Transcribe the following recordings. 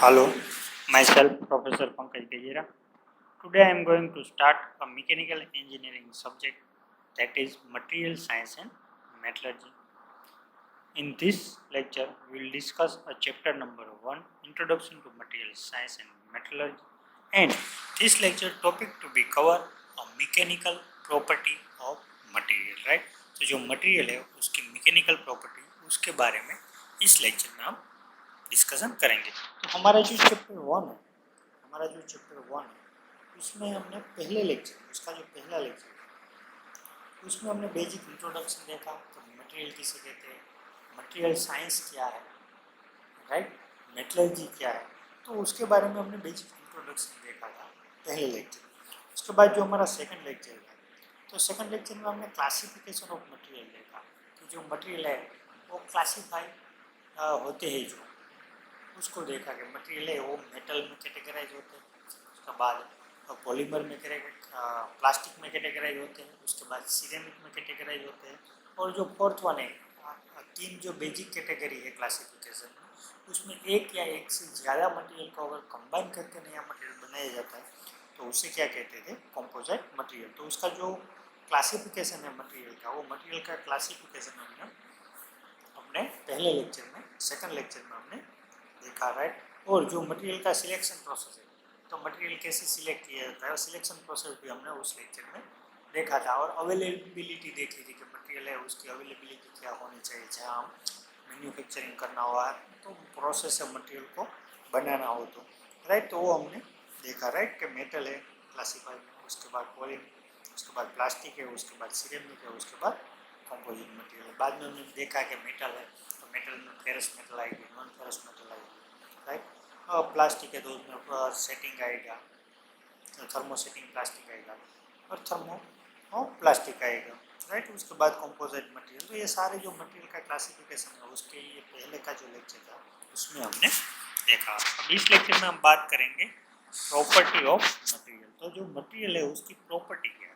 Hello, myself Professor Pankaj Gajera. Today I am going to start a mechanical engineering subject, that is material science and metallurgy. In this lecture, we will discuss a chapter number 1, Introduction to Material Science and Metallurgy, and this lecture topic to be cover a mechanical property of material, right? तो जो material है उसकी mechanical property उसके बारे में इस lecture में हम डिस्कशन करेंगे। तो हमारा जो चैप्टर वन है उसमें हमने पहले लेक्चर उसका जो पहला लेक्चर है उसमें हमने बेसिक इंट्रोडक्शन देखा, तो मटेरियल किसे कहते हैं, मटेरियल साइंस क्या है, राइट, मेटलर्जी क्या है, तो उसके बारे में हमने बेसिक इंट्रोडक्शन देखा था पहले लेक्चर। उसके बाद जो हमारा सेकंड लेक्चर है, तो सेकंड लेक्चर में हमने क्लासिफिकेशन ऑफ मटेरियल देखा कि जो मटेरियल है वो क्लासीफाई होते हैं, जो उसको देखा कि मटेरियल है वो मेटल में कैटेगराइज होते हैं, उसके बाद पॉलीमर में प्लास्टिक में कैटेगराइज होते हैं, उसके बाद सिरेमिक में कैटेगराइज होते हैं, और जो फोर्थ वन है, तीन जो बेसिक कैटेगरी है क्लासिफिकेशन में, उसमें एक या एक से ज़्यादा मटेरियल को अगर कंबाइन करके नया मटेरियल बनाया जाता है तो उसे क्या कहते थे, कंपोजिट मटेरियल। तो उसका जो क्लासिफिकेशन है मटेरियल का, वो मटेरियल का क्लासिफिकेशन हमने अपने पहले लेक्चर में, सेकंड लेक्चर में हमने देखा, राइट। और जो मटेरियल का सिलेक्शन प्रोसेस है, तो मटेरियल कैसे सिलेक्ट किया जाता है, सिलेक्शन प्रोसेस भी हमने उस लेक्चर में देखा था। और अवेलेबिलिटी देखी थी कि मटेरियल है उसकी अवेलेबिलिटी क्या होनी चाहिए, जहाँ हम मैन्युफैक्चरिंग करना हुआ तो प्रोसेस है मटेरियल को बनाना हो तो, राइट। तो वो हमने देखा, राइट, कि मेटल है क्लासीफाई में, उसके बाद पॉलीमर, उसके बाद प्लास्टिक है, उसके बाद सिरेमिक है, उसके बाद कंपोजिट मटेरियल। बाद में हमने देखा कि मेटल है तो मेटल में फेरस मेटल आएगी, नॉन फेरस मेटल आएगी, राइट। प्लास्टिक है तो उसमें सेटिंग आएगा, थर्मो सेटिंग प्लास्टिक आएगा, और थर्मो प्लास्टिक आएगा, राइट। उसके बाद कंपोजिट मटेरियल। तो ये सारे जो मटेरियल का क्लासिफिकेशन है उसके ये पहले का जो लेक्चर था उसमें हमने देखा। अब इस लेक्चर में हम बात करेंगे प्रॉपर्टी ऑफ मटेरियल। तो जो मटेरियल है उसकी प्रॉपर्टी क्या है,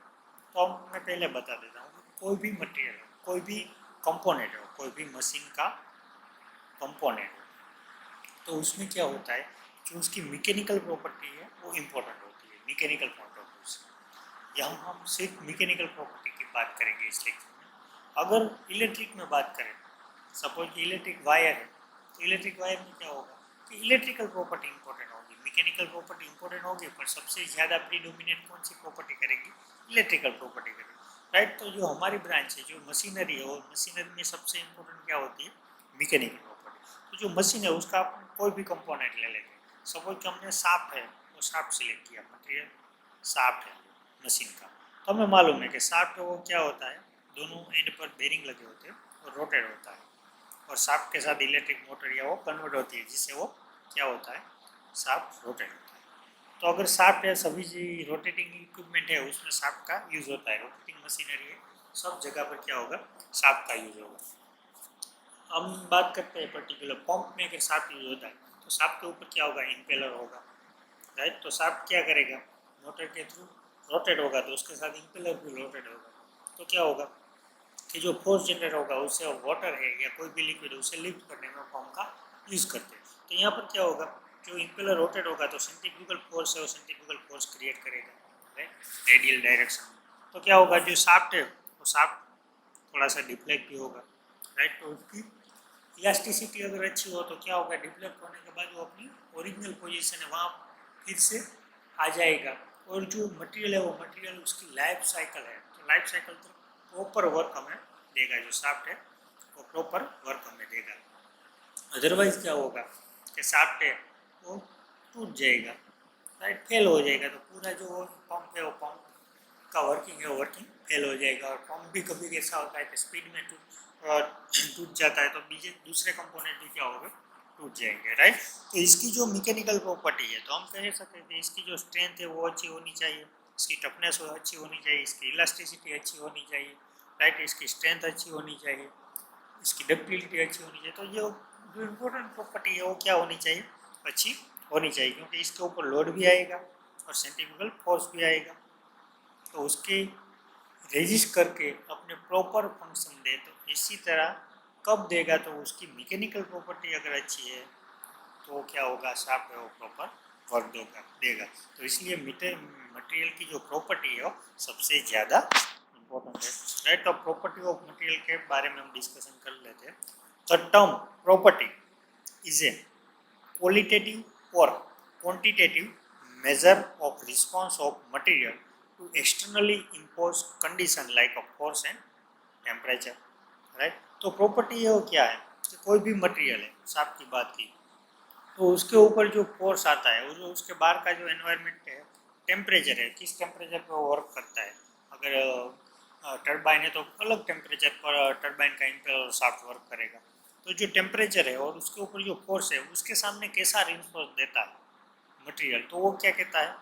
तो मैं पहले बता देता हूँ। कोई भी मटेरियल है, कोई भी कंपोनेंट है, कोई भी मशीन का कंपोनेंट है, तो उसमें क्या होता है, जो उसकी मैकेनिकल प्रॉपर्टी है वो इम्पोर्टेंट होती है, मैकेनिकल पॉइंट ऑफ व्यू से। यहाँ हम सिर्फ मैकेनिकल प्रॉपर्टी की बात करेंगे इस लेक्चर में। अगर इलेक्ट्रिक में बात करें, सपोज कि इलेक्ट्रिक वायर है, तो इलेक्ट्रिक वायर में क्या होगा कि इलेक्ट्रिकल प्रॉपर्टी इंपॉर्टेंट होगी, मैकेनिकल प्रॉपर्टी इंपॉर्टेंट होगी, पर सबसे ज़्यादा प्रीडोमिनेट कौन सी प्रॉपर्टी करेगी, इलेक्ट्रिकल प्रॉपर्टी करेगी, राइट। तो जो हमारी ब्रांच है, जो मशीनरी है, वो मशीनरी में सबसे इम्पोर्टेंट क्या होती है, मैकेनिकल प्रॉपर्टी। तो जो मशीन है उसका आप कोई भी कंपोनेंट ले लेंगे, सपोज कि हमने शाफ्ट है, वो शाफ्ट सिलेक्ट किया, मटेरियल शाफ्ट है मशीन का, तो हमें मालूम है कि शाफ्ट वो क्या होता है, दोनों एंड पर बेरिंग लगे होते हैं और रोटेट होता है, और शाफ्ट के साथ इलेक्ट्रिक मोटर या वो कन्वर्ट होती है, जिससे वो क्या होता है, शाफ्ट रोटेट होता है। तो अगर शाफ्ट है, सभी रोटेटिंग इक्विपमेंट है उसमें शाफ्ट का यूज़ होता है, रोटेटिंग मशीनरी है, सब जगह पर क्या होगा, शाफ्ट का यूज़ होगा। हम बात करते हैं पर्टिकुलर पंप में, अगर शाफ्ट यूज होता है तो शाफ्ट के ऊपर क्या होगा, इम्पेलर होगा, राइट। तो शाफ्ट क्या करेगा, मोटर के थ्रू रोटेट होगा, तो उसके साथ इम्पेलर भी रोटेट होगा, तो क्या होगा कि जो फोर्स जनरेट होगा उससे वाटर है या कोई भी लिक्विड उसे लिफ्ट करने में पंप का यूज़ करते हैं। तो यहाँ पर क्या होगा, जो इम्पेलर रोटेट होगा तो सेंट्रीफ्यूगल फोर्स है, वो सेंट्रीफ्यूगल फोर्स क्रिएट करेगा, राइट, रेडियल डायरेक्शन में। तो क्या होगा, जो शाफ्ट है वो शाफ्ट थोड़ा सा डिफ्लेक्ट भी होगा, राइट। तो उसकी इलास्टिसिटी अगर अच्छी हो तो क्या होगा, डिफ्लेक्ट होने के बाद वो अपनी ओरिजिनल पोजीशन है वहाँ फिर से आ जाएगा। और जो मटेरियल है वो मटेरियल उसकी लाइफ साइकिल है, तो लाइफ साइकिल तो प्रॉपर वर्क हमें देगा, जो शाफ्ट है वो प्रॉपर वर्क हमें देगा। अदरवाइज क्या होगा कि शाफ्ट है वो टूट जाएगा, राइट, फेल हो जाएगा, तो पूरा जो पंप है वो पंप का वर्किंग है वो वर्किंग फेल हो जाएगा। और पंप भी कभी ऐसा होता है कि स्पीड में टूट जाता है, तो दूसरे कंपोनेंट भी क्या होगा, टूट जाएंगे, राइट। तो इसकी जो मैकेनिकल प्रॉपर्टी है, तो हम कह सकते हैं इसकी जो स्ट्रेंथ है वो अच्छी होनी चाहिए, इसकी टफनेस अच्छी होनी चाहिए, इसकी इलास्टिसिटी अच्छी होनी चाहिए, राइट, इसकी स्ट्रेंथ अच्छी होनी चाहिए, इसकी डक्टिलिटी अच्छी होनी चाहिए। तो ये जो इम्पोर्टेंट प्रॉपर्टी है वो क्या होनी चाहिए, अच्छी होनी चाहिए, क्योंकि इसके ऊपर लोड भी आएगा और सेंट्रीफ्यूगल फोर्स भी आएगा, तो उसके रेजिस्ट करके अपने प्रॉपर फंक्शन दे। तो इसी तरह कब देगा, तो उसकी मैकेनिकल प्रॉपर्टी अगर अच्छी है तो क्या होगा, शाफ्ट है वो प्रॉपर वर्क देगा। तो इसलिए मटेरियल की जो प्रॉपर्टी है वो सबसे ज़्यादा इम्पोर्टेंट है, राइट। तो प्रॉपर्टी ऑफ मटेरियल के बारे में हम डिस्कशन कर लेते हैं। The term property is a qualitative और quantitative measure of response of material to externally imposed condition like a force and temperature, right। तो प्रॉपर्टी है वो क्या है कि कोई भी मटेरियल है, साफ की बात की, तो उसके ऊपर जो फोर्स आता है, वो जो उसके बाहर का जो एनवायरनमेंट है, टेम्परेचर है, किस टेम्परेचर पर वो वर्क करता है। अगर टर्बाइन है तो अलग टेम्परेचर पर टर्बाइन का इम्पेलर शाफ्ट वर्क करेगा। तो जो टेम्परेचर है और उसके ऊपर जो फोर्स है, उसके सामने कैसा रिस्पॉन्स देता है मटेरियल, तो वो क्या कहता है,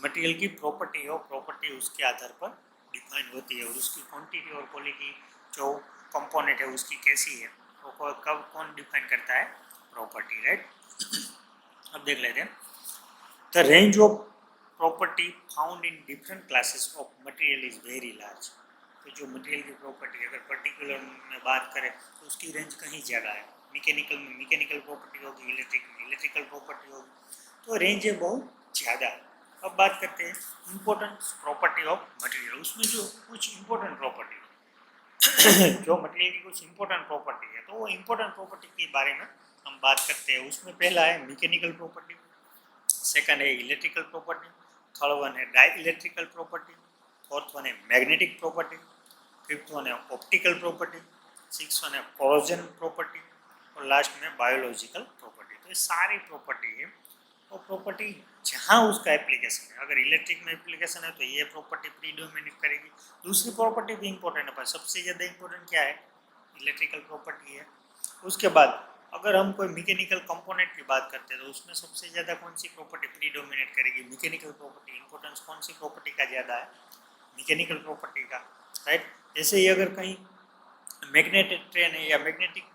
मटेरियल की प्रॉपर्टी है। प्रॉपर्टी उसके आधार पर डिफाइन होती है, और उसकी क्वांटिटी और क्वालिटी जो कंपोनेंट है उसकी कैसी है, वो कब कौन डिफाइन करता है, प्रॉपर्टी, राइट। अब देख लेते हैं, the range of property found in different classes of material is very large. तो जो मटेरियल की प्रॉपर्टी अगर पर्टिकुलर में बात करें तो उसकी रेंज कहीं ज़्यादा है। मैकेनिकल में मैकेनिकल प्रॉपर्टी होगी, इलेक्ट्रिक में इलेक्ट्रिकल प्रॉपर्टी होगी, तो रेंज है बहुत ज़्यादा है। अब बात करते हैं इम्पोर्टेंट प्रॉपर्टी ऑफ मटेरियल। उसमें जो कुछ इम्पोर्टेंट प्रॉपर्टी जो मटेरियल की कुछ इम्पोर्टेंट प्रॉपर्टी है, तो वो इम्पोर्टेंट प्रॉपर्टी के बारे में हम बात करते हैं। उसमें पहला है मैकेनिकल प्रॉपर्टी, सेकंड है इलेक्ट्रिकल प्रॉपर्टी, थर्ड वन है dielectric property, fourth one है मैग्नेटिक प्रॉपर्टी, फिफ्थ वन है ऑप्टिकल प्रॉपर्टी, सिक्स वन है कोरोजन प्रॉपर्टी, और लास्ट में बायोलॉजिकल प्रॉपर्टी। तो ये सारी प्रॉपर्टी है, और प्रॉपर्टी जहाँ उसका एप्लीकेशन है, अगर इलेक्ट्रिक में एप्लीकेशन है तो ये प्रॉपर्टी प्रीडोमिनेट करेगी। दूसरी प्रॉपर्टी भी इंपॉर्टेंट है, पर सबसे ज़्यादा इंपॉर्टेंट क्या है, इलेक्ट्रिकल प्रॉपर्टी है। उसके बाद अगर हम कोई मैकेनिकल कंपोनेंट की बात करते हैं तो उसमें सबसे ज़्यादा कौन सी प्रॉपर्टी प्रीडोमिनेट करेगी, मैकेनिकल प्रॉपर्टी। इंपॉर्टेंस कौन सी प्रॉपर्टी का ज़्यादा है, मैकेनिकल प्रॉपर्टी का, राइट। जैसे ही अगर कहीं मैग्नेटिक ट्रेन है या मैग्नेटिक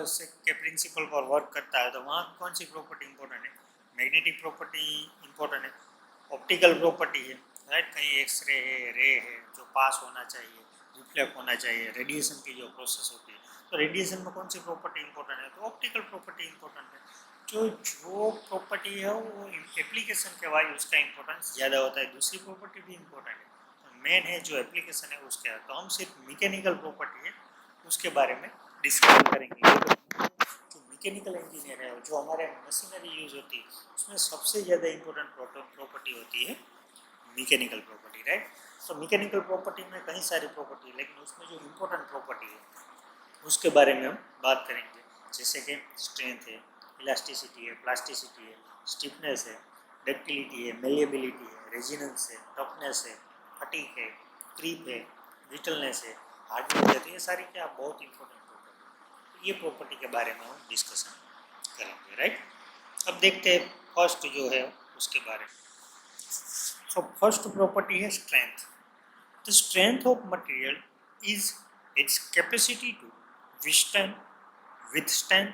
से के प्रिंसिपल पर वर्क करता है तो वहाँ कौन सी प्रॉपर्टी इंपॉर्टेंट है, मैग्नेटिक प्रॉपर्टी इंपॉर्टेंट है। ऑप्टिकल प्रॉपर्टी है, राइट, कहीं एक्सरे है, रे है जो पास होना चाहिए, रिफ्लेक्ट होना चाहिए, रेडिएशन की जो प्रोसेस होती है, तो रेडिएशन में कौन सी प्रॉपर्टी इंपॉर्टेंट है, तो ऑप्टिकल प्रॉपर्टी इंपॉर्टेंट है। जो प्रॉपर्टी है वो एप्लीकेशन के वाइज उसका इंपॉर्टेंस ज़्यादा होता है, दूसरी प्रॉपर्टी भी इंपॉर्टेंट है। तो मेन है जो एप्लीकेशन है उसके, तो हम सिर्फ मैकेनिकल प्रॉपर्टी है उसके बारे में डिस्कस करेंगे। जो मैकेनिकल इंजीनियर है, जो हमारे मशीनरी यूज होती है, उसमें सबसे ज़्यादा इंपॉर्टेंट प्रॉपर्टी होती है मैकेनिकल प्रॉपर्टी, राइट। तो मैकेनिकल प्रॉपर्टी में कई सारी प्रॉपर्टी है, लेकिन उसमें जो इंपॉर्टेंट प्रॉपर्टी है उसके बारे में हम बात करेंगे। जैसे कि स्ट्रेंथ है, इलास्टिसिटी है, प्लास्टिसिटी है, स्टिफनेस है, डक्टिलिटी है, मेलिएबिलिटी है, रेजिनेंस है, टफनेस है, फटीग है, क्रीप है, ब्रिटलनेस है, हार्डनेस है। ये सारी क्या बहुत इंपॉर्टेंट प्रॉपर्टी, ये प्रॉपर्टी के बारे में हम डिस्कशन करेंगे, राइट। अब देखते हैं फर्स्ट जो है उसके बारे में। सो फर्स्ट प्रॉपर्टी है strength. The strength of material is its capacity to withstand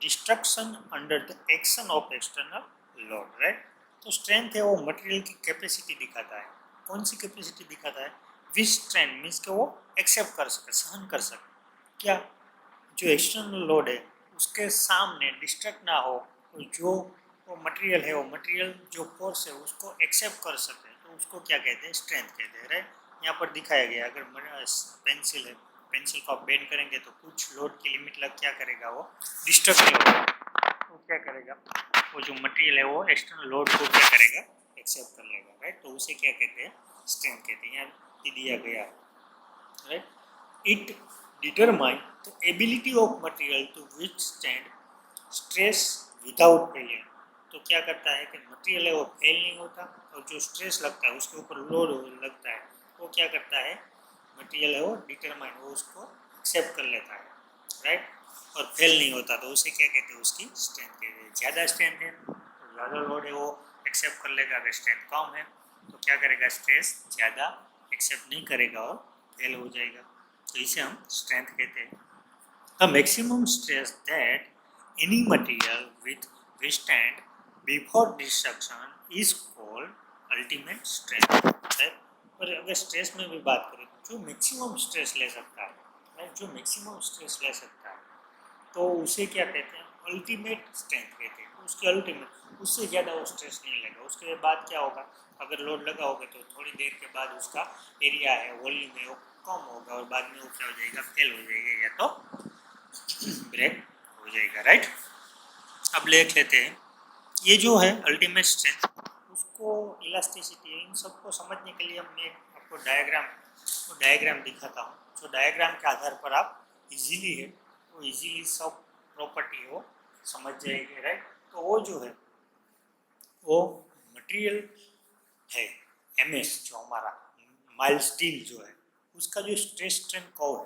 destruction under the action of external load, right. तो स्ट्रेंथ है वो मटेरियल की कैपेसिटी दिखाता है। कौन सी कैपेसिटी दिखाता है, विथस्टैंड मीन्स के वो एक्सेप्ट कर सके, सहन कर सके, क्या जो एक्सटर्नल लोड है उसके सामने डिस्ट्रक्ट ना हो, तो जो वो मटेरियल है, वो मटेरियल जो फोर्स है उसको एक्सेप्ट कर सके, तो उसको क्या कहते हैं, स्ट्रेंथ कहते हैं, राइट। यहाँ पर दिखाया गया, अगर पेंसिल है, पेंसिल को आप बेंड करेंगे तो कुछ लोड की लिमिट लग क्या करेगा, वो डिस्ट्रक्ट नहीं होगा, वो क्या करेगा, वो जो मटेरियल है वो एक्सटर्नल लोड को क्या करेगा, एक्सेप्ट कर लेगा, राइट। तो उसे क्या कहते हैं, स्ट्रेंथ कहते हैं। यहाँ दिया गया है, right. It determine the ability of material to withstand stress without failure. तो क्या करता है कि मटेरियल है वो फेल नहीं होता, और जो स्ट्रेस लगता है उसके ऊपर लोड लगता है वो क्या करता है, मटेरियल है वो डिटरमाइन, वो उसको एक्सेप्ट कर लेता है, राइट, और फेल नहीं होता, तो उसे क्या कहते हैं, उसकी स्ट्रेंथ कहते हैं। ज़्यादा स्ट्रेंथ है तो ज़्यादा लोड है वो एक्सेप्ट कर लेगा, अगर स्ट्रेंथ कम है तो क्या करेगा, स्ट्रेस ज़्यादा एक्सेप्ट नहीं करेगा और फेल हो जाएगा, तो इसे हम स्ट्रेंथ कहते हैं। The maximum stress that any material with withstand before destruction is called ultimate strength, right। और अगर स्ट्रेस में भी बात करें तो जो मैक्सिमम स्ट्रेस ले सकता है, right? जो मैक्सिमम स्ट्रेस ले सकता है तो उसे क्या कहते हैं, अल्टीमेट स्ट्रेंथ कहते हैं, उसके अल्टीमेट, उससे ज़्यादा वो स्ट्रेस नहीं लगेगा। उसके बाद क्या होगा, अगर लोड लगाओगे तो थोड़ी देर के बाद उसका एरिया है, वॉल्यूम है, वो कम होगा और बाद में वो क्या हो जाएगा, फेल हो जाएगा या तो ब्रेक हो जाएगा, राइट। अब देख लेते हैं ये जो है अल्टीमेट स्ट्रेंथ, उसको इलास्टिसिटी, इन सबको समझने के लिए मैं आपको डायग्राम दिखाता हूँ। जो डायग्राम के आधार पर आप इजीली है वो इजीली सब प्रॉपर्टी हो समझ जाएंगे, राइट। तो वो जो है वो मटेरियल है एमएस, जो हमारा माइल्ड स्टील जो है, उसका जो स्ट्रेस स्ट्रेन कर्व है,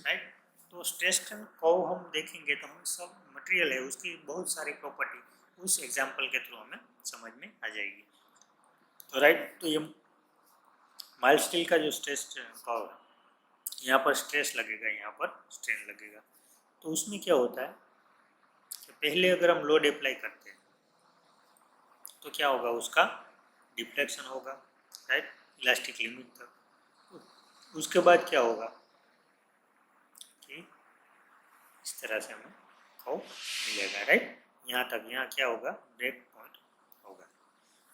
राइट। तो स्ट्रेस स्ट्रेन कर्व हम देखेंगे तो हम सब मटेरियल है उसकी बहुत सारी प्रॉपर्टी उस एग्जाम्पल के थ्रू हमें समझ में आ जाएगी। तो राइट, तो ये माइल्ड स्टील का जो स्ट्रेस कर्व है, यहाँ पर स्ट्रेस लगेगा, यहाँ पर स्ट्रेन लगेगा। तो उसमें क्या होता है कि पहले अगर हम लोड अप्लाई करते हैं तो क्या होगा, उसका डिफ्लेक्शन होगा, राइट, इलास्टिक लिमिट तक। उसके बाद क्या होगा कि इस तरह से हमें कर्व मिलेगा, राइट। यहाँ तक, यहाँ क्या होगा, ब्रेक पॉइंट होगा।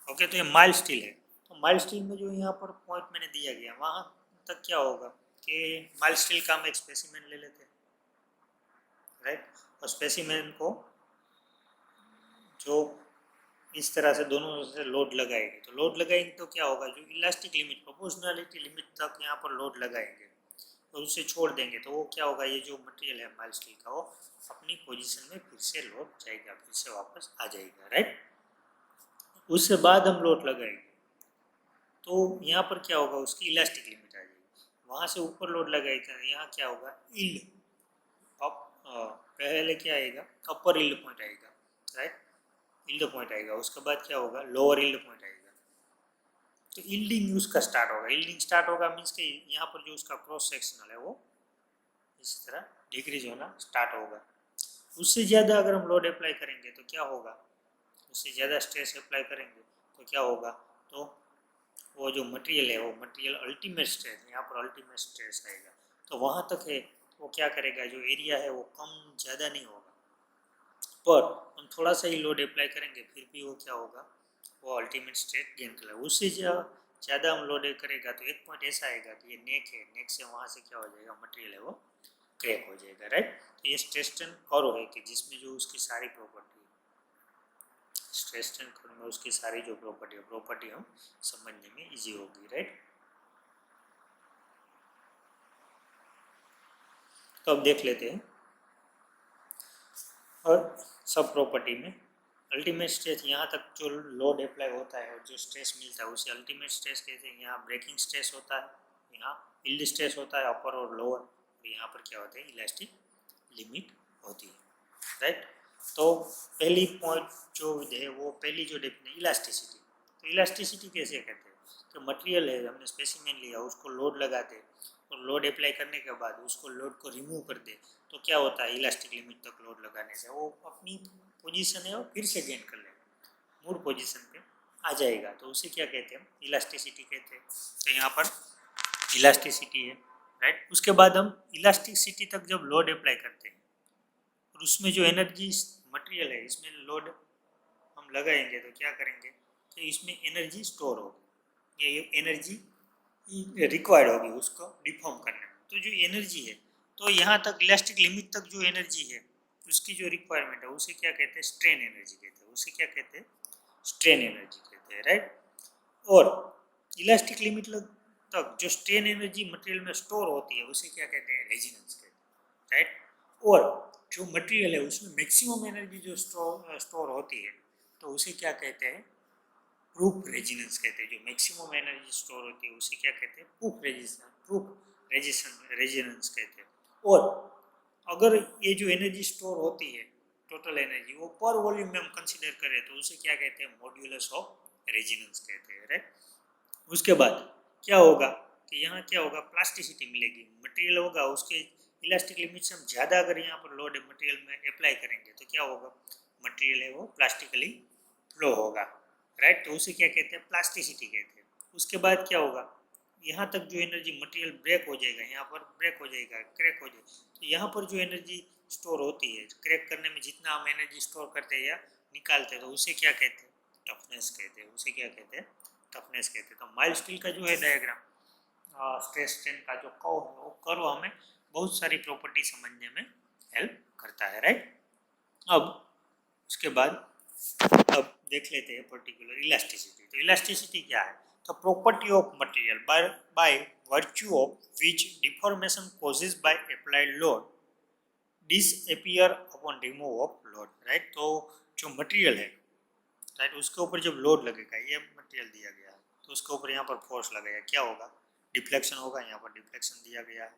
ओके, तो ये माइल्ड स्टील है। तो माइल्ड स्टील में जो यहाँ पर पॉइंट मैंने दिया गया, वहाँ तक क्या होगा कि माइल्ड स्टील का हम एक स्पेसिमेन ले लेते हैं, राइट। और स्पेसिमेन को जो इस तरह से दोनों से लोड लगाएंगे, तो लोड लगाएंगे तो क्या होगा, जो इलास्टिक लिमिट, प्रोपोर्शनलिटी लिमिट तक यहाँ पर लोड लगाएंगे और उसे छोड़ देंगे तो वो क्या होगा, ये जो मटेरियल है माइल्ड स्टील का, वो अपनी पोजीशन में फिर से लौट जाएगा, फिर से वापस आ जाएगा, राइट। उसके बाद हम लोड लगाएंगे तो यहाँ पर क्या होगा, उसकी इलास्टिक लिमिट आ जाएगी। वहाँ से ऊपर लोड लगाएगा, यहाँ क्या होगा, इल्ड अप, पहले क्या आएगा, अपर इल्ड पॉइंट आएगा, राइट, इल्ड पॉइंट आएगा। उसके बाद क्या होगा, लोअर इल्ड पॉइंट आएगा। तो इल्डिंग उसका स्टार्ट होगा, इल्डिंग स्टार्ट होगा मीन्स कि यहाँ पर जो उसका क्रॉस सेक्शनल है वो इस तरह डिक्रीज होना स्टार्ट होगा। उससे ज़्यादा अगर हम लोड अप्लाई करेंगे तो क्या होगा, उससे ज़्यादा स्ट्रेस अप्लाई करेंगे तो क्या होगा, तो वो जो मटेरियल है वो मटेरियल अल्टीमेट स्ट्रेस, यहाँ पर अल्टीमेट स्ट्रेस आएगा। तो वहाँ तक है वो क्या करेगा, जो एरिया है वो कम ज़्यादा नहीं होगा, पर हम थोड़ा सा ही लोड अप्लाई करेंगे फिर भी वो क्या होगा, वो अल्टीमेट स्ट्रेस गेन कर लेगा। उससे ज़्यादा हम लोड करेगा तो एक पॉइंट ऐसा आएगा कि ये नेक है, नेक से वहाँ से क्या हो जाएगा, मटेरियल है वो क्रैक हो जाएगा, राइट। तो ये स्ट्रेस स्ट्रेन कर्व है कि जिसमें जो उसकी सारी प्रॉपर्टी, स्ट्रेस स्ट्रेन कर्व में उसकी सारी जो प्रॉपर्टी हम समझने में इजी होगी, राइट। तो अब देख लेते हैं और सब प्रॉपर्टी में अल्टीमेट स्ट्रेस, यहाँ तक जो लोड अप्लाई होता है और जो स्ट्रेस मिलता है उसे अल्टीमेट स्ट्रेस कहते हैं। यहाँ ब्रेकिंग स्ट्रेस होता है, यहाँ यील्ड स्ट्रेस होता है अपर और लोअर, और यहाँ पर क्या होता है, इलास्टिक लिमिट होती है, राइट। तो पहली पॉइंट जो है वो पहली जो डेफिनेशन इलास्टिसिटी। तो इलास्टिसिटी कैसे कहते हैं, तो मटेरियल है, हमने स्पेसिमेन लिया, उसको लोड लगाते और लोड अप्लाई करने के बाद उसको लोड को रिमूव कर दे तो क्या होता है, इलास्टिक लिमिट तक लोड लगाने से वो अपनी पोजीशन है वो फिर से गेन कर लेगा, मूड पोजीशन पे आ जाएगा। तो उसे क्या कहते हैं, इलास्टिसिटी कहते हैं। तो यहाँ पर इलास्टिसिटी है, राइट। उसके बाद हम इलास्टिसिटी तक जब लोड अप्लाई करते हैं और उसमें जो एनर्जी मटेरियल है इसमें लोड हम लगाएंगे तो क्या करेंगे कि इसमें एनर्जी स्टोर होगी, ये एनर्जी रिक्वायर्ड होगी उसको डिफॉर्म करने में। तो जो एनर्जी है, तो यहाँ तक इलास्टिक लिमिट तक जो एनर्जी है उसकी जो रिक्वायरमेंट है उसे क्या कहते हैं, स्ट्रेन एनर्जी कहते हैं, उसे क्या कहते हैं, स्ट्रेन एनर्जी कहते हैं, राइट। और इलास्टिक लिमिट तक जो स्ट्रेन एनर्जी मटेरियल में स्टोर होती है उसे क्या कहते हैं, रेजिनेंस कहते हैं, राइट। और जो मटेरियल है उसमें मैक्सिमम एनर्जी जो स्टोर होती है तो उसे क्या कहते हैं, प्रूफ रेजिनेंस कहते हैं। जो मैक्सिमम एनर्जी स्टोर होती है उसे क्या कहते हैं, प्रूफ रेजिनेंस कहते हैं। और अगर ये जो एनर्जी स्टोर होती है टोटल एनर्जी वो पर वॉल्यूम में हम कंसीडर करें तो उसे क्या कहते हैं, मॉड्यूलस ऑफ रेजिनेंस कहते हैं, राइट। उसके बाद क्या होगा कि यहाँ क्या होगा, प्लास्टिसिटी मिलेगी, मटेरियल होगा उसके इलास्टिक लिमिट से हम ज़्यादा अगर यहाँ पर लोड मटेरियल में अप्लाई करेंगे तो क्या होगा, मटेरियल है वो प्लास्टिकली फ्लो होगा, राइट। तो उसे क्या कहते हैं, प्लास्टिसिटी कहते हैं। उसके बाद क्या होगा, यहाँ तक जो एनर्जी मटेरियल ब्रेक हो जाएगा, यहाँ पर ब्रेक हो जाएगा, क्रैक हो जाएगा, तो यहाँ पर जो एनर्जी स्टोर होती है, क्रैक करने में जितना हम एनर्जी स्टोर करते हैं या निकालते हैं, तो उसे क्या कहते हैं? टफनेस कहते हैं। उसे क्या कहते हैं? टफनेस कहते हैं। तो माइल्ड स्टील का जो है डायग्राम, स्ट्रेस स्ट्रेन का जो कर्व है, वो कर्व हमें बहुत सारी प्रॉपर्टी समझने में हेल्प करता है, राइट। अब उसके बाद अब देख लेते हैं पर्टिकुलर इलास्टिसिटी। तो इलास्टिसिटी क्या है? तो property of material by virtue of which deformation causes by applied load disappear upon remove of load, right. तो जो मटेरियल है, राइट, उसके ऊपर जब लोड लगेगा, ये मटेरियल दिया गया है, तो उसके ऊपर यहाँ पर फोर्स लगेगा, क्या होगा? डिफ्लेक्शन होगा। यहाँ पर डिफ्लेक्शन दिया गया है,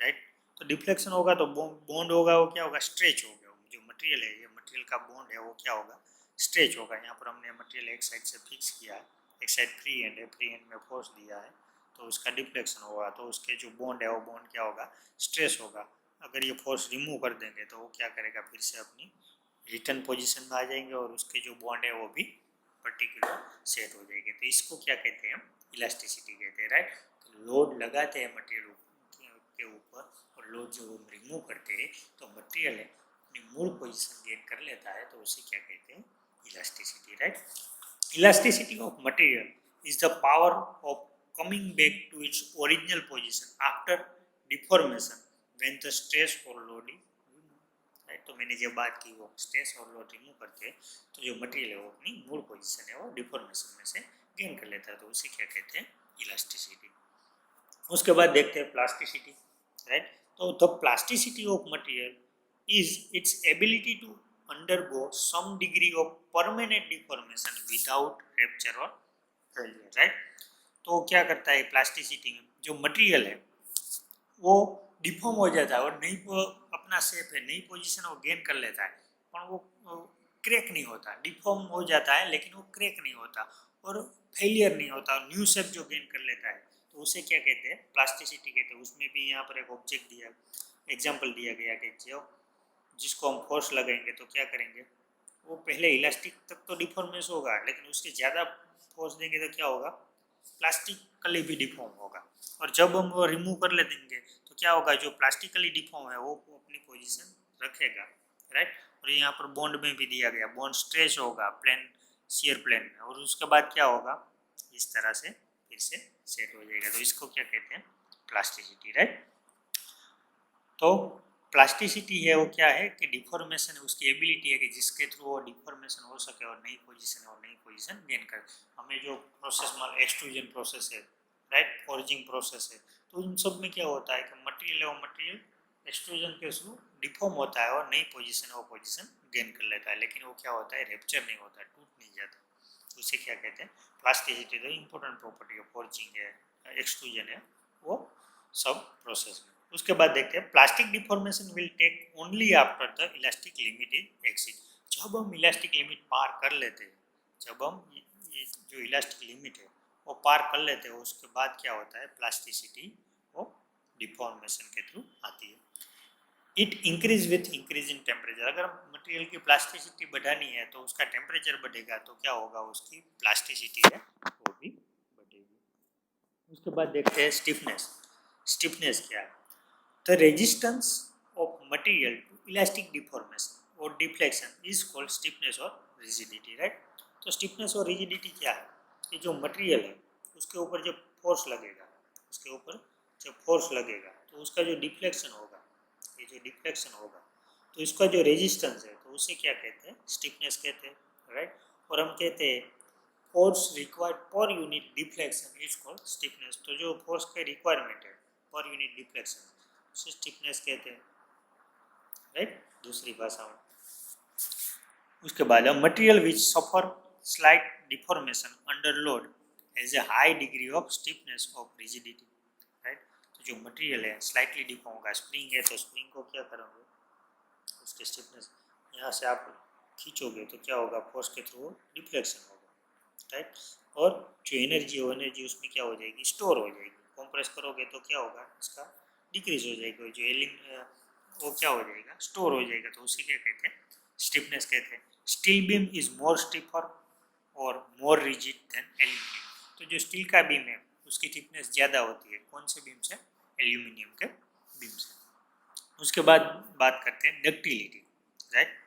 राइट। तो डिफ्लेक्शन होगा तो बॉन्ड होगा, वो क्या होगा? स्ट्रेच होगा। जो मटेरियल है, ये मटेरियल का बॉन्ड है, वो क्या होगा? स्ट्रेच होगा। यहाँ पर हमने मटेरियल एक साइड से फिक्स किया है, एक साइड फ्री हैंड है, फ्री हैंड में फोर्स दिया है, तो उसका डिफ्लेक्शन होगा, तो उसके जो बॉन्ड है, वो बॉन्ड क्या होगा? स्ट्रेस होगा। अगर ये फोर्स रिमूव कर देंगे तो वो क्या करेगा? फिर से अपनी रिटर्न पोजीशन में आ जाएंगे और उसके जो बॉन्ड है वो भी पर्टिकुलर सेट हो जाएंगे। तो इसको क्या कहते हैं? इलास्टिसिटी कहते हैं, राइट। तो लोड लगाते हैं मटेरियल के ऊपर और लोड जो हम रिमूव करते हैं, तो मटेरियल है अपनी मूल पोजीशन गेन कर लेता है, तो उसे क्या कहते हैं? Elasticity, right. Elasticity of material is the power of coming back to its original position after deformation when the stress और लोड इज, राइट। तो मैंने जो बात की, वो स्ट्रेस और लोड रिमूव करके तो जो मटेरियल है वो अपनी मूल पोजीशन है वो डिफॉर्मेशन में से गेन कर लेता है, तो उसे क्या कहते हैं? इलास्टिसिटी। उसके बाद देखते हैं प्लास्टिसिटी, राइट। तो the plasticity of material is its ability to undergo some degree of permanent deformation without rupture और फेलियर, राइट। तो क्या करता है प्लास्टिसिटी में? जो मटेरियल है वो डिफॉर्म हो जाता है और नई अपना शेप है, नई पोजीशन वो गेन कर लेता है, पर वो क्रैक नहीं होता। डिफॉर्म हो जाता है लेकिन वो क्रैक नहीं होता और फेलियर नहीं होता, न्यू शेप जो गेन कर लेता है, तो उसे क्या कहते हैं? प्लास्टिसिटी कहते हैं। उसमें भी यहाँ पर एक ऑब्जेक्ट दिया, एग्जाम्पल दिया गया कि जो जिसको हम फोर्स लगाएंगे तो क्या करेंगे? वो पहले इलास्टिक तक तो डिफॉर्मेशन होगा, लेकिन उसके ज़्यादा फोर्स देंगे तो क्या होगा? प्लास्टिकली भी डिफॉर्म होगा। और जब हम वो रिमूव कर ले देंगे तो क्या होगा? जो प्लास्टिकली डिफॉर्म है वो अपनी पोजीशन रखेगा, राइट। और यहाँ पर बॉन्ड में भी दिया गया, बॉन्ड स्ट्रेच होगा प्लेन, शियर प्लेन में, और उसके बाद क्या होगा? इस तरह से फिर से सेट हो जाएगा। तो इसको क्या कहते हैं? Plasticity, right. तो प्लास्टिसिटी है वो क्या है? कि डिफॉर्मेशन, उसकी एबिलिटी है कि जिसके थ्रू वो डिफॉर्मेशन हो सके और नई पोजीशन और नई पोजीशन गेन कर। हमें जो प्रोसेस मान एक्सट्रूजन प्रोसेस है, राइट, फॉर्जिंग प्रोसेस है, तो उन सब में क्या होता है कि मटेरियल है वो मटेरियल एक्सट्रूजन के थ्रू डिफॉर्म होता है और नई पोजीशन है वो पोजीशन गेन कर लेता है, लेकिन वो क्या होता है? रेप्चर नहीं होता, टूट नहीं जाता। उसे क्या कहते हैं? प्लास्टिसिटी। तो इंपॉर्टेंट प्रॉपर्टी है, फॉर्जिंग है, एक्सट्रूजन है, वो सब प्रोसेस में। उसके बाद देखते हैं plastic deformation will take only after the elastic limit is exceed. जब हम इलास्टिक लिमिट पार कर लेते हैं, जब हम ये जो इलास्टिक लिमिट है वो पार कर लेते हैं, उसके बाद क्या होता है? प्लास्टिसिटी वो डिफॉर्मेशन के थ्रू आती है। It increase with increase in temperature. अगर मटेरियल की प्लास्टिसिटी बढ़ानी है तो उसका टेम्परेचर बढ़ेगा, तो क्या होगा? उसकी प्लास्टिसिटी है वो भी बढ़ेगी। उसके बाद देखते हैं स्टिफनेस। स्टिफनेस क्या है? The resistance of material to elastic deformation or deflection is called stiffness or rigidity, right? तो stiffness और rigidity क्या है? कि जो मटेरियल है उसके ऊपर जब फोर्स लगेगा, उसके ऊपर जब फोर्स लगेगा तो उसका जो डिफ्लेक्शन होगा, ये जो डिफ्लेक्शन होगा, तो इसका जो रेजिस्टेंस है तो उसे क्या कहते हैं? स्टिफनेस कहते हैं, राइट। और हम कहते हैं force required per unit deflection is called stiffness. तो जो फोर्स का रिक्वायरमेंट है पर यूनिट डिफ्लेक्शन उसे स्टिफनेस कहते हैं, राइट, दूसरी भाषा में। उसके बाद material which suffer slight deformation under load has a high degree of stiffness of rigidity, right. तो जो मटेरियल है स्लाइटली डिफॉर्म होगा, स्प्रिंग है तो स्प्रिंग को क्या करोगे? उसके स्टिफनेस, यहाँ से आप खींचोगे तो क्या होगा? फोर्स के थ्रू डिफ्लेक्शन होगा, राइट। और जो एनर्जी है वो एनर्जी उसमें क्या हो जाएगी? स्टोर हो जाएगी। कंप्रेस करोगे तो क्या होगा? इसका डिक्रीज हो जाएगा, जो एलिंग वो क्या हो जाएगा? स्टोर हो जाएगा। तो उसे क्या कहते हैं? स्टिफनेस कहते हैं। Steel beam is more stiffer और मोर रिजिड देन एल्यूमिनियम। तो जो स्टील का बीम है उसकी थिकनेस ज़्यादा होती है। कौन से बीम से? एल्यूमिनियम के बीम से। उसके बाद बात करते हैं डक्टिलिटी, राइट।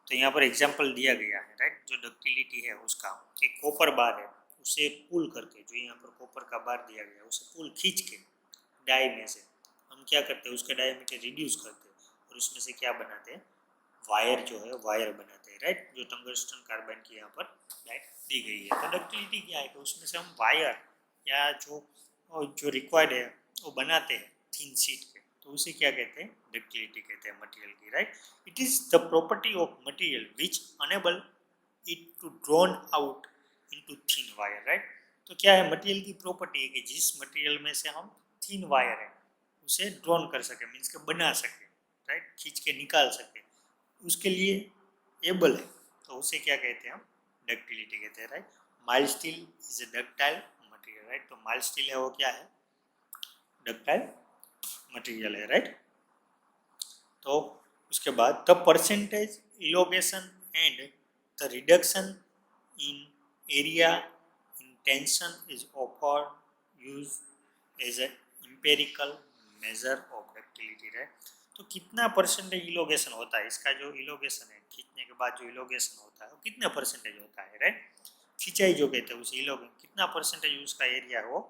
तो यहाँ पर एग्जाम्पल दिया गया है, राइट। जो डक्टिलिटी है उसका कि कॉपर बार है, उसे पुल करके, जो यहाँ पर कॉपर का बार दिया गया है उसे पुल खींच के डाई में से हम क्या करते हैं, उसका डायमीटर रिड्यूस करते हैं और उसमें से क्या बनाते हैं, वायर जो है वायर बनाते हैं, राइट। जो टंगस्टन कार्बाइड की यहाँ पर डाई दी गई है। तो डक्टिलिटी क्या है कि उसमें से हम वायर या जो रिक्वायर्ड है वो बनाते हैं थिन शीट के, तो उसे क्या कहते हैं, डक्टिलिटी कहते हैं मटेरियल की, right. It is the property of material which enable it to drawn out into thin wire, right. तो क्या है, मटेरियल की प्रॉपर्टी है कि जिस मटेरियल में से हम थिन वायर है उसे ड्रॉन कर सके, मीन्स के बना सके, राइट, खींच के निकाल सके, उसके लिए एबल है, तो उसे क्या कहते हैं हम, डक्टिलिटी कहते हैं, right. Mild steel is a ductile material, right. तो माइल्ड स्टील है वो क्या है, डक्टाइल मटेरियल है, राइट। तो उसके बाद the percentage elongation and the reduction in area in tension is often use as a empirical measure of ductility, right. तो कितना परसेंटेज इलोगेशन होता है, इसका जो इलोगेशन है, खींचने के बाद जो इलोगेशन होता है वो कितना परसेंटेज होता है, राइट। खिंचाई जो कहते हैं उसे इलोगेशन, कितना परसेंटेज उसका एरिया वो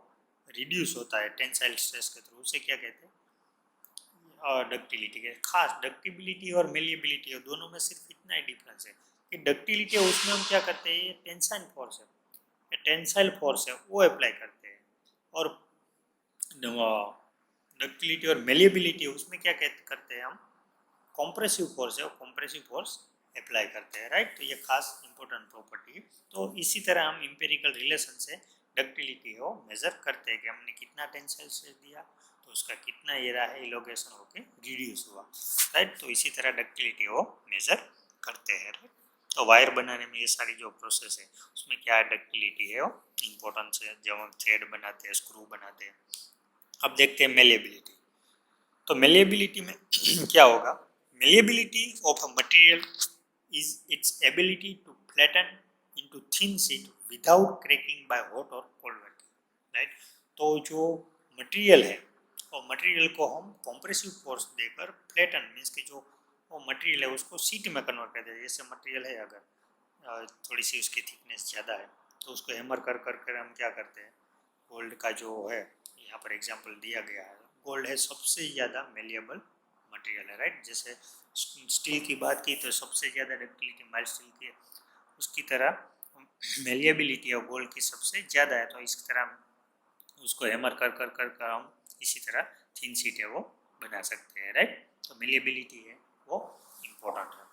रिड्यूस होता है टेंसाइल स्ट्रेस के थ्रू, उसे क्या कहते हैं, डक्टिलिटी के। खास डक्टिबिलिटी और मेलिएबिलिटी है, दोनों में सिर्फ इतना ही डिफरेंस है कि डक्टिलिटी है उसमें हम क्या करते हैं, ये टेंसाइल फोर्स है, टेंसाइल फोर्स है वो अप्लाई करते हैं, और डक्टिलिटी और मेलिएबिलिटी है उसमें क्या करते हैं हम, कॉम्प्रेसिव फोर्स है, कॉम्प्रेसिव फोर्स अप्लाई करते हैं, राइट। तो ये खास इंपॉर्टेंट प्रॉपर्टी है। तो इसी तरह हम इंपेरिकल रिलेशन से डक्टिलिटी हो मेजर करते हैं कि हमने कितना टेंसाइल स्ट्रेस दिया तो उसका कितना ये रहा है, इलोगेशन होके रिड्यूस हुआ, राइट। तो इसी तरह डक्टिलिटी हो मेजर करते हैं, राइट। तो वायर बनाने में ये सारी जो प्रोसेस है उसमें क्या है, डक्टिलिटी है वो इम्पोर्टेंस है, जब हम थ्रेड बनाते हैं, स्क्रू बनाते हैं। अब देखते हैं मेलिएबिलिटी। तो मेलिएबिलिटी में क्या होगा, malleability of a material is its ability to flatten into thin sheet without cracking by hot or cold working, right। तो जो मटेरियल है और मटेरियल को हम कॉम्प्रेसिव फोर्स देकर फ्लैटन, मीन्स कि जो वो मटेरियल है उसको सीट में कन्वर्ट कर देते हैं। जैसे मटेरियल है अगर थोड़ी सी उसकी थिकनेस ज़्यादा है तो उसको हैमर कर कर कर हम क्या करते हैं, गोल्ड का जो है यहाँ पर एग्जांपल दिया गया है, गोल्ड है सबसे ज़्यादा मेलिएबल मटेरियल है, राइट। जैसे स्टील की बात की तो सबसे ज़्यादा डक्टिलिटी माइल्ड स्टील की है, उसकी तरह मेलिएबिलिटी ऑफ गोल्ड की सबसे ज़्यादा है। तो इस तरह उसको हैमर कर कर कर कर हम इसी तरह थिन शीट है वो बना सकते हैं, राइट। तो मेलिएबिलिटी है वो इम्पोर्टेंट है।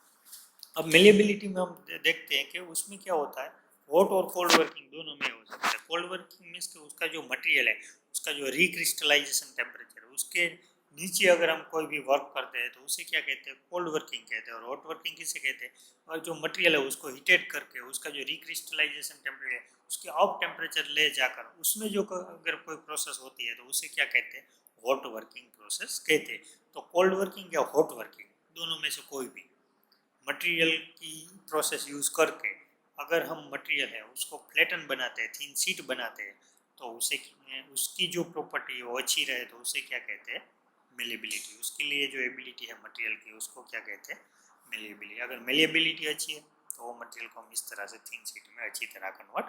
अब मेलिएबिलिटी में हम देखते हैं कि उसमें क्या होता है, हॉट और कोल्ड वर्किंग दोनों में हो सकता है। कोल्ड वर्किंग मीन्स कि उसका जो मटेरियल है उसका जो रिक्रिस्टलाइजेशन टेम्परेचर है उसके नीचे अगर हम कोई भी वर्क करते हैं तो उसे क्या कहते हैं, कोल्ड वर्किंग कहते हैं। और हॉट वर्किंग किसे कहते हैं, और जो मटेरियल है उसको हीटेड करके उसका जो रिक्रिस्टलाइजेशन टेम्परेचर है उसके ऑफ टेम्परेचर ले जाकर उसमें जो अगर कोई प्रोसेस होती है तो उसे क्या कहते हैं, हॉट वर्किंग प्रोसेस कहते हैं। तो कोल्ड वर्किंग या हॉट वर्किंग दोनों में से कोई भी मटेरियल की प्रोसेस यूज़ करके अगर हम मटेरियल है उसको फ्लैटन बनाते हैं, थिन शीट बनाते हैं, तो उसे उसकी जो प्रॉपर्टी है वो अच्छी रहे तो उसे क्या कहते हैं, मेलिएबिलिटी। उसके लिए जो एबिलिटी है मटेरियल की उसको क्या कहते हैं, मेलिएबिलिटी। अगर मेलिएबिलिटी अच्छी है तो वो मटेरियल को हम इस तरह से थिन शीट में अच्छी तरह कन्वर्ट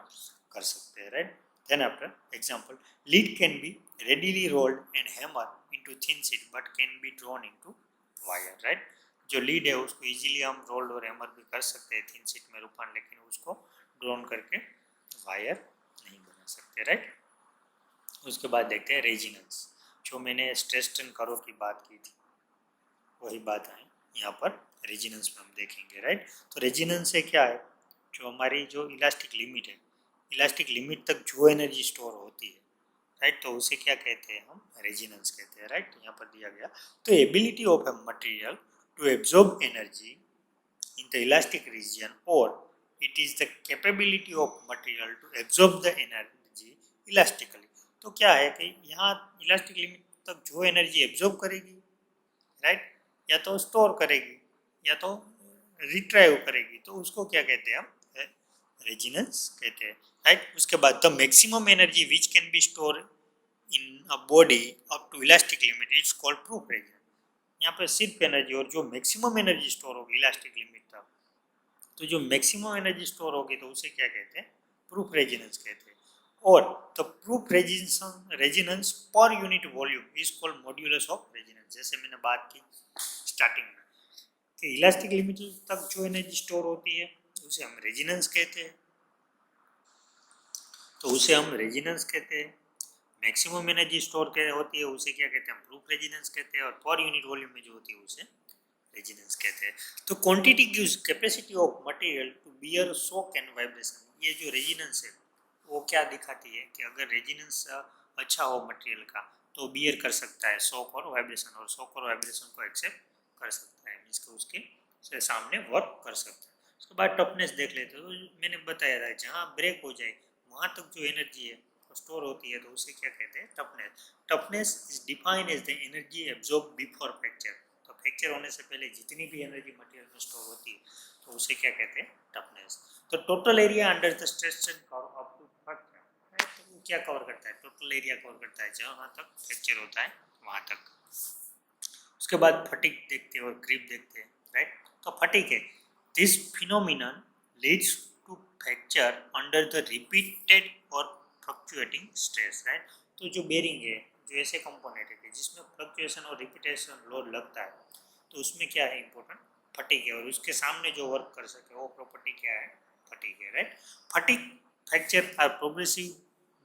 कर सकते हैं, right. Then after example, lead can be readily rolled and hammer into thin sheet but can be drawn into wire, right. जो लीड है उसको इजीली हम रोल्ड और हैमर भी कर सकते हैं थिन शीट में रूपान, लेकिन उसको ड्रॉन करके वायर नहीं बना सकते, राइट। उसके बाद देखते हैं रेजिनेंस। जो मैंने स्ट्रेस एंड कर्व की बात की थी वही बात है यहाँ पर रेजिनेंस में हम देखेंगे, राइट। तो रेजिनेंस से क्या है, जो हमारी जो इलास्टिक लिमिट है, इलास्टिक लिमिट तक जो एनर्जी स्टोर होती है, राइट, तो उसे क्या कहते हैं, हम रेजिनेंस कहते हैं, राइट। यहाँ पर दिया गया तो ability of a material to absorb energy in the elastic region or it is the capability of material to absorb the energy elastically। तो क्या है कि यहाँ इलास्टिक लिमिट तक जो एनर्जी एब्जॉर्ब करेगी, राइट, या तो स्टोर करेगी या तो रिट्राइव करेगी, तो उसको क्या कहते हैं हम, रेजिनेंस कहते हैं, राइट। उसके बाद the maximum energy which can be store in a body up to elastic limit is called proof resistance. यहाँ पर सिर्फ एनर्जी और जो मैक्सिमम एनर्जी स्टोर होगी इलास्टिक लिमिट तक, तो जो मैक्सिमम एनर्जी स्टोर होगी तो उसे क्या कहते हैं, प्रूफ रेजिस्टेंस कहते हैं। और the proof resistance per unit volume is called modulus of resistance. जैसे मैंने बात की स्टार्टिंग में कि इलास्टिक लिमिट तक जो एनर्जी स्टोर होती है उसे हम रेजिस्टेंस कहते हैं, तो उसे हम रेजिस्टेंस कहते हैं। मैक्सिमम एनर्जी स्टोर के होती है उसे क्या कहते हैं, प्रूफ रेजिस्टेंस कहते हैं। और पर यूनिट वॉल्यूम में जो होती है उसे रेजिस्टेंस कहते हैं। तो quantity gives capacity of material to bear shock and vibration. ये जो रेजिस्टेंस है वो क्या दिखाती है कि अगर रेजिस्टेंस अच्छा हो मटेरियल का तो बियर कर सकता है शॉक और वाइब्रेशन, और शॉक और वाइब्रेशन को एक्सेप्ट कर सकता है, मीन्स कि उसके से सामने वर्क कर सकता है। उसके बाद टफनेस देख लेते हैं। तो मैंने बताया था जहाँ ब्रेक हो जाए वहाँ तक जो एनर्जी है स्टोर होती है तो उसे क्या कहते हैं, toughness. Toughness is defined as the energy absorb before fracture. तो फ्रैक्चर होने से पहले जितनी भी एनर्जी मटेरियल में स्टोर होती है तो उसे क्या कहते हैं, टफनेस। तो total area under the stress curve up to fracture, तो वो क्या कवर करता है, टोटल एरिया कवर करता है जहाँ तक फ्रैक्चर होता है वहाँ तक। उसके बाद फटिक देखते हैं और क्रीप देखते हैं, राइट। तो फटिक है, this phenomenon leads to fracture under the repeated और फ्लक्चुएटिंग स्ट्रेस, राइट। तो जो बेरिंग है, जो ऐसे कंपोनेंट है जिसमें फ्लक्चुएशन और रिपीटेशन लोड लगता है, तो उसमें क्या है इंपॉर्टेंट, फटिक है। और उसके सामने जो वर्क कर सके वो प्रॉपर्टी क्या है, फटिक है, right. Fatigue fracture are progressive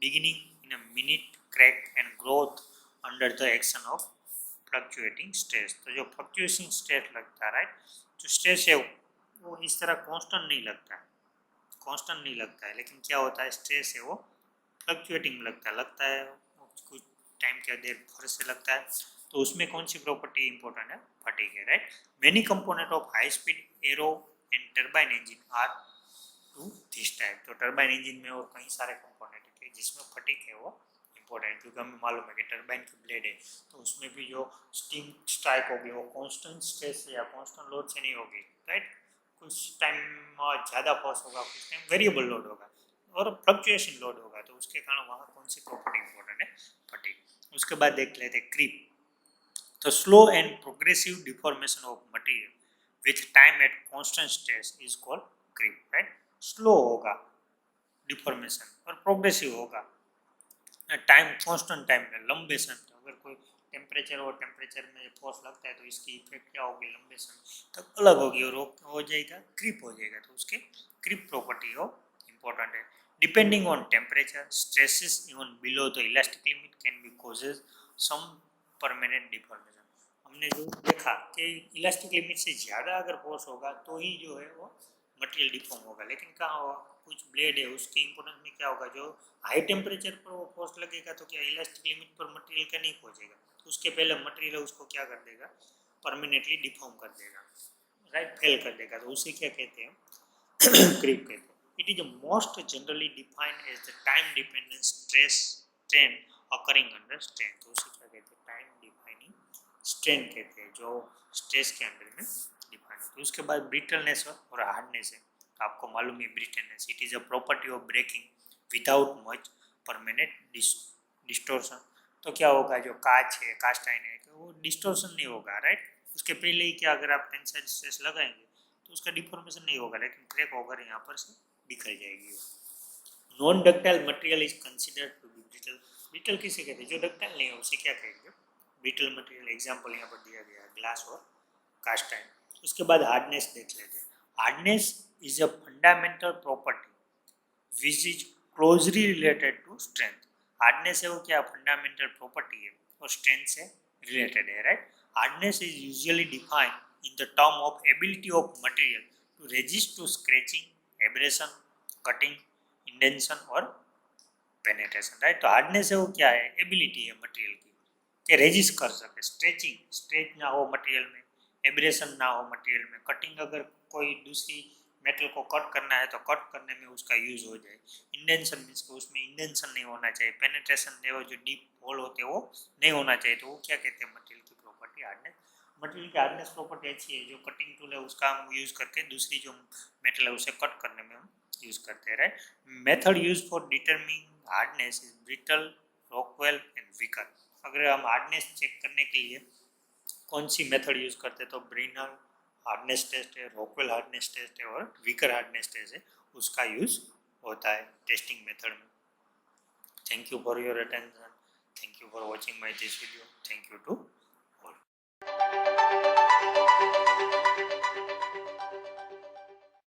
beginning in a minute crack and growth under the action of fluctuating stress. तो जो फ्लक्चुएटिंग स्ट्रेस लगता है, राइट, जो स्ट्रेस है वो इस तरह कांस्टेंट नहीं लगता है, कांस्टेंट नहीं लगता है, लेकिन क्या होता है, स्ट्रेस है वो फ्लक्चुएटिंग लगता है कुछ टाइम के देर भर से लगता है। तो उसमें कौन सी प्रॉपर्टी इंपॉर्टेंट है, फटिग है, right. Many component of high speed aero and turbine engine are to this type. तो टर्बाइन इंजन में और कई सारे कंपोनेंट है जिसमें फटिग है वो इंपॉर्टेंट, क्योंकि हमें मालूम है कि टर्बाइन की ब्लेड है तो उसमें भी जो स्टीम स्ट्राइक होगी वो कांस्टेंट स्ट्रेस या कांस्टेंट लोड से नहीं होगी, राइट। कुछ टाइम ज़्यादा फोर्स होगा, कुछ टाइम वेरिएबल लोड होगा और फ्लक्चुएशन लोड होगा, तो उसके कारण वहाँ कौन सी प्रॉपर्टी इंपॉर्टेंट है, फटिग। उसके बाद देख लेते हैं क्रीप। तो slow and progressive deformation of material with time at constant stress is called creep, right. Slow होगा डिफॉर्मेशन और प्रोग्रेसिव होगा टाइम, कांस्टेंट टाइम में, लंबे समय तक। अगर कोई टेम्परेचर और टेम्परेचर में फोर्स लगता है तो इसकी इफेक्ट क्या होगी, लंबे समय तक अलग होगी और हो जाएगा क्रीप हो जाएगा। तो उसके क्रीप प्रॉपर्टी हो इंपॉर्टेंट है। Depending on temperature stresses even below the elastic limit can be causes some permanent deformation. हमने जो देखा कि इलास्टिक लिमिट से ज़्यादा अगर फोर्स होगा तो ही जो है वो मटेरियल डिफॉर्म होगा, लेकिन कहाँ होगा, कुछ ब्लेड है उसके इंपोर्टेंस में क्या होगा, जो हाई टेम्परेचर पर वो फोर्स लगेगा तो क्या इलास्टिक लिमिट पर मटेरियल का नहीं पहुंचेगा, तो उसके पहले मटेरियल उसको क्या कर देगा, परमानेंटली डिफॉर्म कर देगा, राइट, फेल कर देगा। तो उसे क्या कहते हैं, क्रीप कहते हैं। It is most generally defined as the time dependent stress strain occurring under strain. तो उसे क्या कहते हैं, टाइम डिफाइनिंग स्ट्रेन कहते हैं, जो स्ट्रेस के अंडर में डिफाइन होता है। उसके बाद ब्रिटलनेस और हार्डनेस है। आपको मालूम है brittleness, it is a property of breaking without much permanent distortion. तो क्या होगा, जो कांच है, कास्ट आयन है, तो वो डिस्टोर्शन नहीं होगा, राइट। उसके पहले ही क्या अगर आप टेंसाइल स्ट्रेस लगाएंगे तो उसका डिफॉर्मेशन नहीं होगा, लेकिन क्रैक होकर यहाँ पर से बिखर जाएगी। Non ductile material is considered to be brittle. Brittle किसे कहते हैं, जो डक्टाइल नहीं है उसे क्या कहेंगे, ब्रिटल मटेरियल। एग्जाम्पल यहाँ पर दिया गया है ग्लास और कास्ट आयन। उसके बाद हार्डनेस देख लेते हैं। Hardness is a fundamental property which is closely related to strength. Hardness है वो क्या फंडामेंटल प्रॉपर्टी है और स्ट्रेंथ से रिलेटेड है, right. Hardness is usually defined in the term of ability of material to resist to scratching, abrasion, cutting, indentation और penetration, right. तो hardness है वो क्या है, एबिलिटी है मटेरियल की कि रेजिस्ट कर सके, स्ट्रेचिंग, स्ट्रेच ना हो मटेरियल में, एब्रेशन ना हो मटेरियल में, कटिंग अगर कोई दूसरी मेटल को कट करना है तो कट करने में उसका यूज हो जाए, इंडेंशन मीन्स को उसमें इंडेंशन नहीं होना चाहिए, पेनेट्रेशन वो जो डीप होल होते हैं वो नहीं होना चाहिए। तो वो क्या कहते हैं, मटेरियल की प्रॉपर्टी हार्डनेस। मटेरियल की हार्डनेस प्रॉपर्टी अच्छी है, जो कटिंग टूल है उसका हम यूज़ करके दूसरी जो मेटल है उसे कट करने में हम यूज़ करते हैं, right. Method use for determining hardness is brittle, Rockwell and Vicker. अगर हम हार्डनेस चेक करने के लिए कौन सी मेथड यूज़ करते हैं तो ब्रिनल हार्डनेस टेस्ट है, रॉकवेल हार्डनेस टेस्ट है और विकर हार्डनेस टेस्ट है, उसका यूज़ होता है टेस्टिंग मेथड में। Thank you for your attention, thank you for watching my this video, thank you to